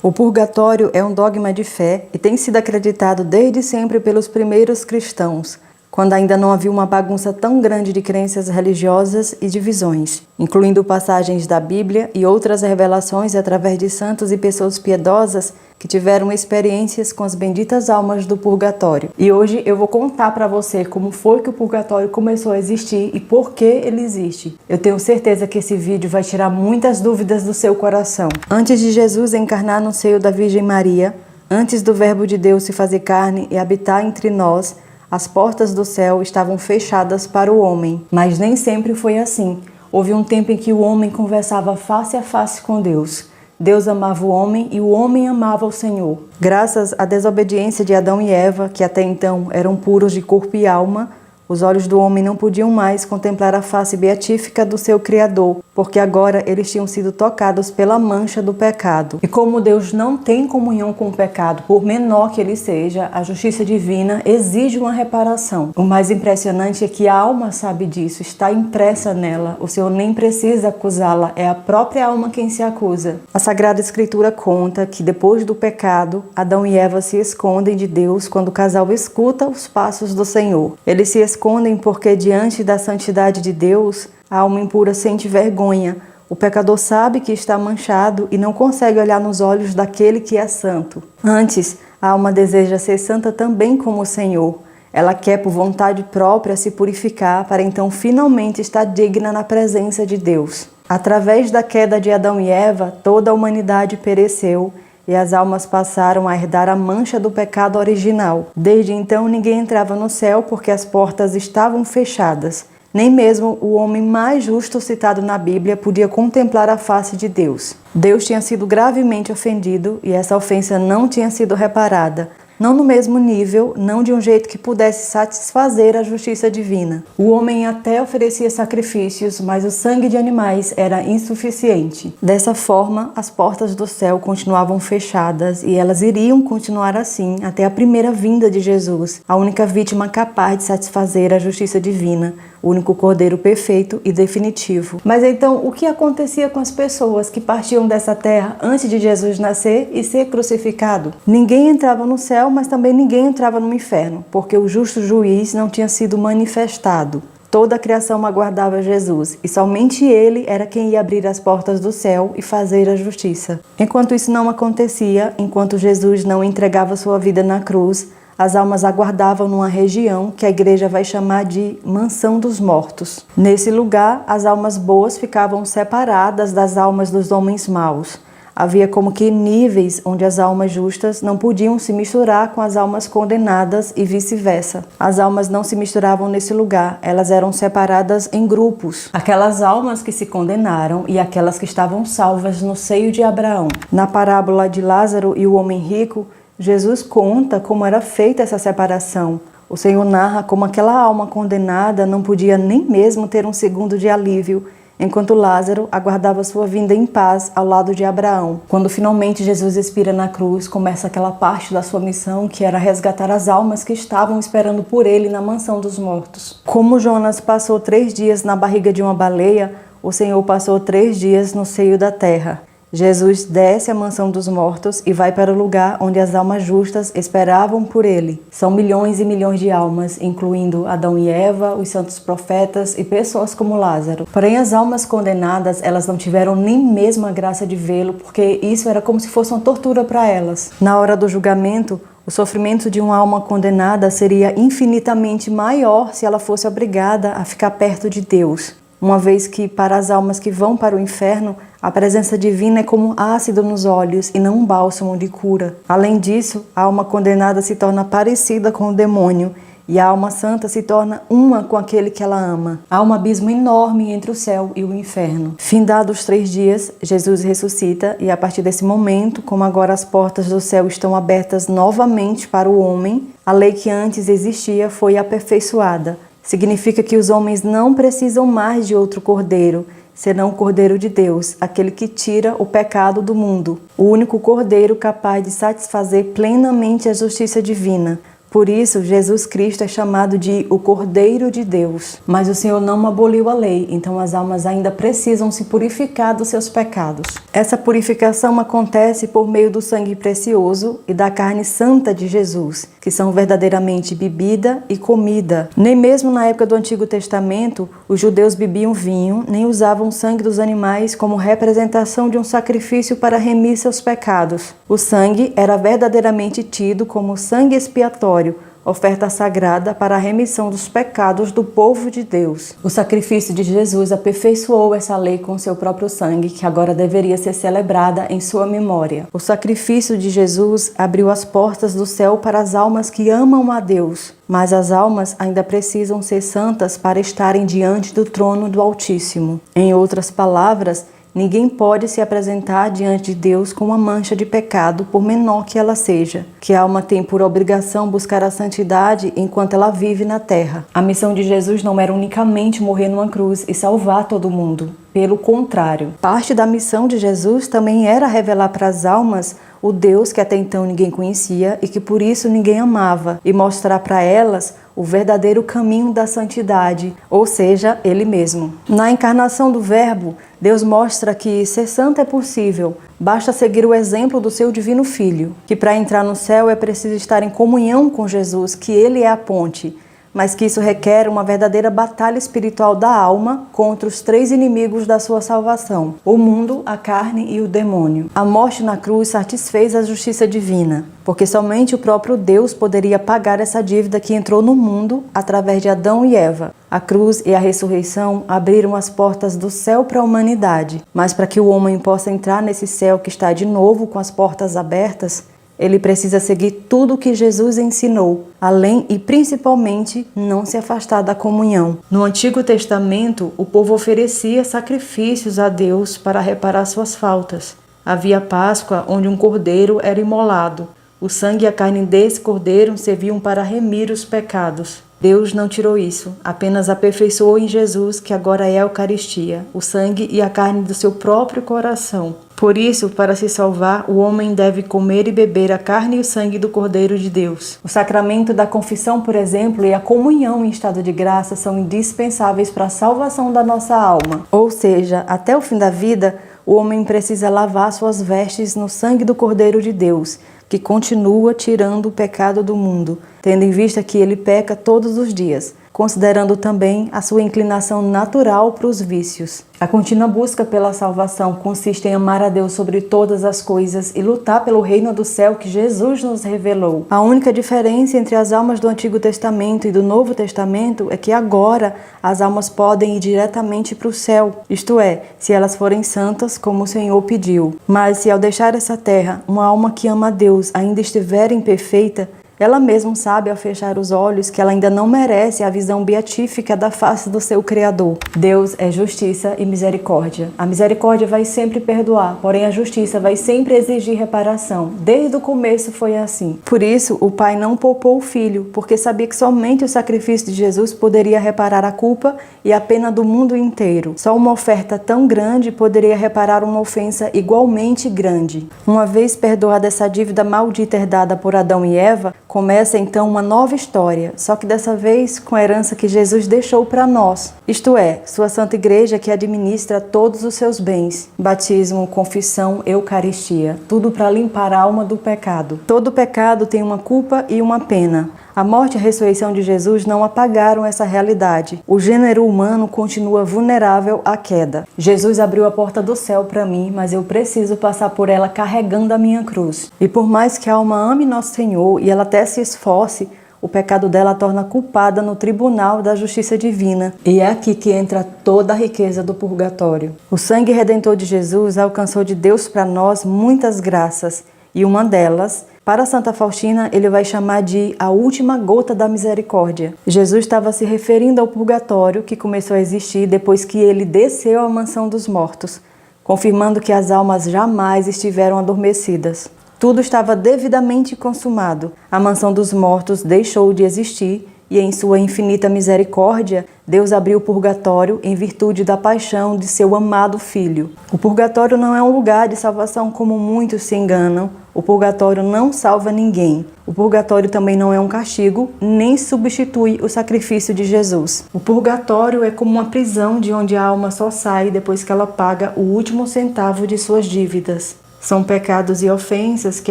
O purgatório é um dogma de fé e tem sido acreditado desde sempre pelos primeiros cristãos, quando ainda não havia uma bagunça tão grande de crenças religiosas e divisões, incluindo passagens da Bíblia e outras revelações através de santos e pessoas piedosas que tiveram experiências com as benditas almas do purgatório. E hoje eu vou contar para você como foi que o purgatório começou a existir e por que ele existe. Eu tenho certeza que esse vídeo vai tirar muitas dúvidas do seu coração. Antes de Jesus encarnar no seio da Virgem Maria, antes do Verbo de Deus se fazer carne e habitar entre nós, as portas do céu estavam fechadas para o homem. Mas nem sempre foi assim. Houve um tempo em que o homem conversava face a face com Deus. Deus amava o homem e o homem amava o Senhor. Graças à desobediência de Adão e Eva, que até então eram puros de corpo e alma, os olhos do homem não podiam mais contemplar a face beatífica do seu Criador, porque agora eles tinham sido tocados pela mancha do pecado. E como Deus não tem comunhão com o pecado, por menor que ele seja, a justiça divina exige uma reparação. O mais impressionante é que a alma sabe disso, está impressa nela. O Senhor nem precisa acusá-la, é a própria alma quem se acusa. A Sagrada Escritura conta que depois do pecado, Adão e Eva se escondem de Deus quando o casal escuta os passos do Senhor. Eles se escondem porque diante da santidade de Deus, a alma impura sente vergonha. O pecador sabe que está manchado e não consegue olhar nos olhos daquele que é santo. Antes, a alma deseja ser santa também como o Senhor. Ela quer por vontade própria se purificar para então finalmente estar digna na presença de Deus. Através da queda de Adão e Eva, toda a humanidade pereceu e as almas passaram a herdar a mancha do pecado original. Desde então ninguém entrava no céu porque as portas estavam fechadas. Nem mesmo o homem mais justo citado na Bíblia podia contemplar a face de Deus. Deus tinha sido gravemente ofendido e essa ofensa não tinha sido reparada. Não no mesmo nível, não de um jeito que pudesse satisfazer a justiça divina. O homem até oferecia sacrifícios, mas o sangue de animais era insuficiente. Dessa forma, as portas do céu continuavam fechadas e elas iriam continuar assim até a primeira vinda de Jesus, a única vítima capaz de satisfazer a justiça divina, o único cordeiro perfeito e definitivo. Mas então, o que acontecia com as pessoas que partiam dessa terra antes de Jesus nascer e ser crucificado? Ninguém entrava no céu, mas também ninguém entrava no inferno, porque o justo juiz não tinha sido manifestado. Toda a criação aguardava Jesus, e somente ele era quem ia abrir as portas do céu e fazer a justiça. Enquanto isso não acontecia, enquanto Jesus não entregava sua vida na cruz, as almas aguardavam numa região que a igreja vai chamar de Mansão dos Mortos. Nesse lugar, as almas boas ficavam separadas das almas dos homens maus. Havia como que níveis onde as almas justas não podiam se misturar com as almas condenadas e vice-versa. As almas não se misturavam nesse lugar, elas eram separadas em grupos. Aquelas almas que se condenaram e aquelas que estavam salvas no seio de Abraão. Na parábola de Lázaro e o homem rico, Jesus conta como era feita essa separação. O Senhor narra como aquela alma condenada não podia nem mesmo ter um segundo de alívio, enquanto Lázaro aguardava sua vinda em paz ao lado de Abraão. Quando finalmente Jesus expira na cruz, começa aquela parte da sua missão que era resgatar as almas que estavam esperando por ele na mansão dos mortos. Como Jonas passou 3 dias na barriga de uma baleia, o Senhor passou 3 dias no seio da terra. Jesus desce à mansão dos mortos e vai para o lugar onde as almas justas esperavam por ele. São milhões e milhões de almas, incluindo Adão e Eva, os santos profetas e pessoas como Lázaro. Porém, as almas condenadas, elas não tiveram nem mesmo a graça de vê-lo, porque isso era como se fosse uma tortura para elas. Na hora do julgamento, o sofrimento de uma alma condenada seria infinitamente maior se ela fosse obrigada a ficar perto de Deus. Uma vez que, para as almas que vão para o inferno, a presença divina é como ácido nos olhos e não um bálsamo de cura. Além disso, a alma condenada se torna parecida com o demônio e a alma santa se torna uma com aquele que ela ama. Há um abismo enorme entre o céu e o inferno. Findados 3 dias, Jesus ressuscita e a partir desse momento, como agora as portas do céu estão abertas novamente para o homem, a lei que antes existia foi aperfeiçoada. Significa que os homens não precisam mais de outro cordeiro, senão o Cordeiro de Deus, aquele que tira o pecado do mundo. O único cordeiro capaz de satisfazer plenamente a justiça divina. Por isso, Jesus Cristo é chamado de o Cordeiro de Deus. Mas o Senhor não aboliu a lei, então as almas ainda precisam se purificar dos seus pecados. Essa purificação acontece por meio do sangue precioso e da carne santa de Jesus, que são verdadeiramente bebida e comida. Nem mesmo na época do Antigo Testamento, os judeus bebiam vinho, nem usavam o sangue dos animais como representação de um sacrifício para remir seus pecados. O sangue era verdadeiramente tido como sangue expiatório, oferta sagrada para a remissão dos pecados do povo de Deus. O sacrifício de Jesus aperfeiçoou essa lei com seu próprio sangue, que agora deveria ser celebrada em sua memória. O sacrifício de Jesus abriu as portas do céu para as almas que amam a Deus, mas as almas ainda precisam ser santas para estarem diante do trono do Altíssimo. Em outras palavras, ninguém pode se apresentar diante de Deus com uma mancha de pecado, por menor que ela seja, que a alma tem por obrigação buscar a santidade enquanto ela vive na terra. A missão de Jesus não era unicamente morrer numa cruz e salvar todo mundo. Pelo contrário, parte da missão de Jesus também era revelar para as almas o Deus que até então ninguém conhecia e que por isso ninguém amava, e mostrar para elas o verdadeiro caminho da santidade, ou seja, Ele mesmo. Na encarnação do Verbo, Deus mostra que ser santo é possível, basta seguir o exemplo do seu divino Filho, que para entrar no céu é preciso estar em comunhão com Jesus, que Ele é a ponte, mas que isso requer uma verdadeira batalha espiritual da alma contra os 3 inimigos da sua salvação: o mundo, a carne e o demônio. A morte na cruz satisfez a justiça divina, porque somente o próprio Deus poderia pagar essa dívida que entrou no mundo através de Adão e Eva. A cruz e a ressurreição abriram as portas do céu para a humanidade, mas para que o homem possa entrar nesse céu que está de novo com as portas abertas, ele precisa seguir tudo o que Jesus ensinou, além e principalmente não se afastar da comunhão. No Antigo Testamento, o povo oferecia sacrifícios a Deus para reparar suas faltas. Havia a Páscoa, onde um cordeiro era imolado. O sangue e a carne desse cordeiro serviam para remir os pecados. Deus não tirou isso, apenas aperfeiçoou em Jesus, que agora é a Eucaristia, o sangue e a carne do seu próprio coração. Por isso, para se salvar, o homem deve comer e beber a carne e o sangue do Cordeiro de Deus. O sacramento da confissão, por exemplo, e a comunhão em estado de graça são indispensáveis para a salvação da nossa alma. Ou seja, até o fim da vida, o homem precisa lavar suas vestes no sangue do Cordeiro de Deus, que continua tirando o pecado do mundo, tendo em vista que ele peca todos os dias, considerando também a sua inclinação natural para os vícios. A contínua busca pela salvação consiste em amar a Deus sobre todas as coisas e lutar pelo reino do céu que Jesus nos revelou. A única diferença entre as almas do Antigo Testamento e do Novo Testamento é que agora as almas podem ir diretamente para o céu, isto é, se elas forem santas como o Senhor pediu. Mas se ao deixar essa terra, uma alma que ama a Deus ainda estiver imperfeita, ela mesma sabe ao fechar os olhos que ela ainda não merece a visão beatífica da face do seu Criador. Deus é justiça e misericórdia. A misericórdia vai sempre perdoar, porém a justiça vai sempre exigir reparação. Desde o começo foi assim. Por isso, o Pai não poupou o Filho, porque sabia que somente o sacrifício de Jesus poderia reparar a culpa e a pena do mundo inteiro. Só uma oferta tão grande poderia reparar uma ofensa igualmente grande. Uma vez perdoada essa dívida maldita herdada por Adão e Eva, começa então uma nova história, só que dessa vez com a herança que Jesus deixou para nós, isto é, sua Santa Igreja que administra todos os seus bens, batismo, confissão, Eucaristia, tudo para limpar a alma do pecado. Todo pecado tem uma culpa e uma pena. A morte e a ressurreição de Jesus não apagaram essa realidade. O gênero humano continua vulnerável à queda. Jesus abriu a porta do céu para mim, mas eu preciso passar por ela carregando a minha cruz. E por mais que a alma ame nosso Senhor e ela até se esforce, o pecado dela a torna culpada no tribunal da justiça divina. E é aqui que entra toda a riqueza do purgatório. O sangue redentor de Jesus alcançou de Deus para nós muitas graças, e uma delas, para Santa Faustina, ele vai chamar de a última gota da misericórdia. Jesus estava se referindo ao purgatório que começou a existir depois que ele desceu à mansão dos mortos, confirmando que as almas jamais estiveram adormecidas. Tudo estava devidamente consumado. A mansão dos mortos deixou de existir e, em sua infinita misericórdia, Deus abriu o purgatório em virtude da paixão de seu amado Filho. O purgatório não é um lugar de salvação como muitos se enganam O purgatório não salva ninguém. O purgatório também não é um castigo, nem substitui o sacrifício de Jesus. O purgatório é como uma prisão de onde a alma só sai depois que ela paga o último centavo de suas dívidas. São pecados e ofensas que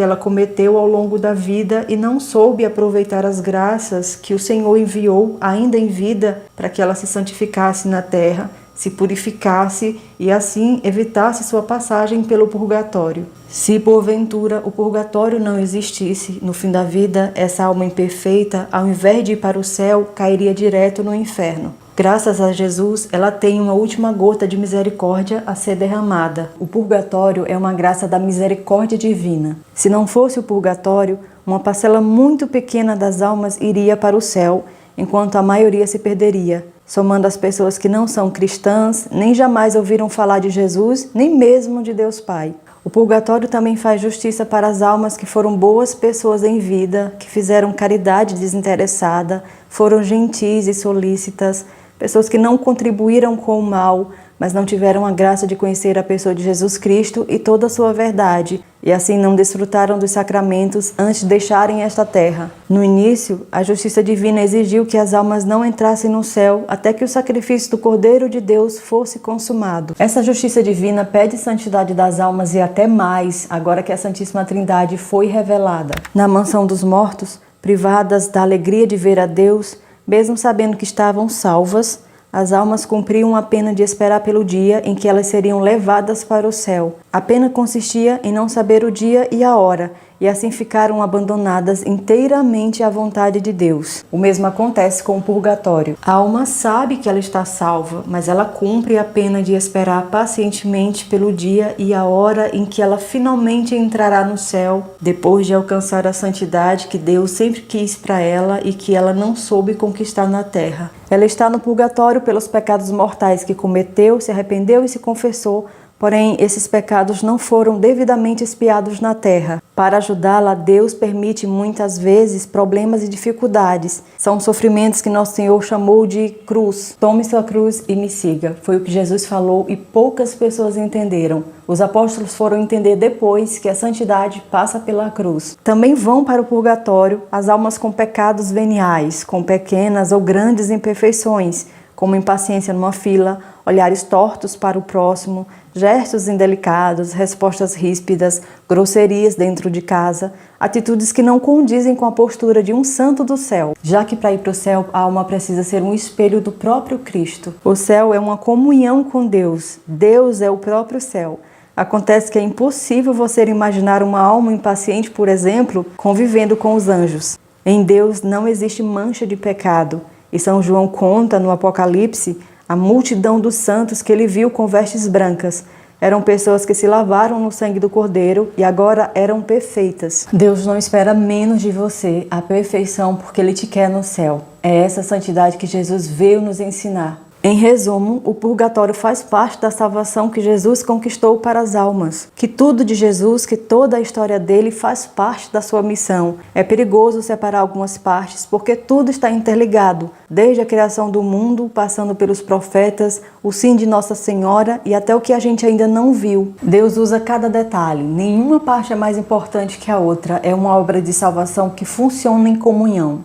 ela cometeu ao longo da vida e não soube aproveitar as graças que o Senhor enviou ainda em vida para que ela se santificasse na terra, se purificasse e assim evitasse sua passagem pelo purgatório. Se porventura o purgatório não existisse, no fim da vida, essa alma imperfeita, ao invés de ir para o céu, cairia direto no inferno. Graças a Jesus, ela tem uma última gota de misericórdia a ser derramada. O purgatório é uma graça da misericórdia divina. Se não fosse o purgatório, uma parcela muito pequena das almas iria para o céu, enquanto a maioria se perderia, somando as pessoas que não são cristãs, nem jamais ouviram falar de Jesus, nem mesmo de Deus Pai. O purgatório também faz justiça para as almas que foram boas pessoas em vida, que fizeram caridade desinteressada, foram gentis e solícitas, pessoas que não contribuíram com o mal, mas não tiveram a graça de conhecer a pessoa de Jesus Cristo e toda a sua verdade, e assim não desfrutaram dos sacramentos antes de deixarem esta terra. No início, a justiça divina exigiu que as almas não entrassem no céu até que o sacrifício do Cordeiro de Deus fosse consumado. Essa justiça divina pede santidade das almas e até mais, agora que a Santíssima Trindade foi revelada. Na mansão dos mortos, privadas da alegria de ver a Deus, mesmo sabendo que estavam salvas, as almas cumpriam a pena de esperar pelo dia em que elas seriam levadas para o céu. A pena consistia em não saber o dia e a hora, e assim ficaram abandonadas inteiramente à vontade de Deus. O mesmo acontece com o purgatório. A alma sabe que ela está salva, mas ela cumpre a pena de esperar pacientemente pelo dia e a hora em que ela finalmente entrará no céu, depois de alcançar a santidade que Deus sempre quis para ela e que ela não soube conquistar na terra. Ela está no purgatório pelos pecados mortais que cometeu, se arrependeu e se confessou, porém, esses pecados não foram devidamente expiados na terra. Para ajudá-la, Deus permite muitas vezes problemas e dificuldades. São sofrimentos que Nosso Senhor chamou de cruz. Tome sua cruz e me siga. Foi o que Jesus falou e poucas pessoas entenderam. Os apóstolos foram entender depois que a santidade passa pela cruz. Também vão para o purgatório as almas com pecados veniais, com pequenas ou grandes imperfeições, como impaciência numa fila, olhares tortos para o próximo, gestos indelicados, respostas ríspidas, grosserias dentro de casa, atitudes que não condizem com a postura de um santo do céu, já que para ir para o céu a alma precisa ser um espelho do próprio Cristo. O céu é uma comunhão com Deus. Deus é o próprio céu. Acontece que é impossível você imaginar uma alma impaciente, por exemplo, convivendo com os anjos. Em Deus não existe mancha de pecado. E São João conta no Apocalipse a multidão dos santos que ele viu com vestes brancas. Eram pessoas que se lavaram no sangue do Cordeiro e agora eram perfeitas. Deus não espera menos de você, a perfeição, porque Ele te quer no céu. É essa santidade que Jesus veio nos ensinar. Em resumo, o purgatório faz parte da salvação que Jesus conquistou para as almas. Que tudo de Jesus, que toda a história dele faz parte da sua missão. É perigoso separar algumas partes, porque tudo está interligado, desde a criação do mundo, passando pelos profetas, o sim de Nossa Senhora e até o que a gente ainda não viu. Deus usa cada detalhe, nenhuma parte é mais importante que a outra. É uma obra de salvação que funciona em comunhão.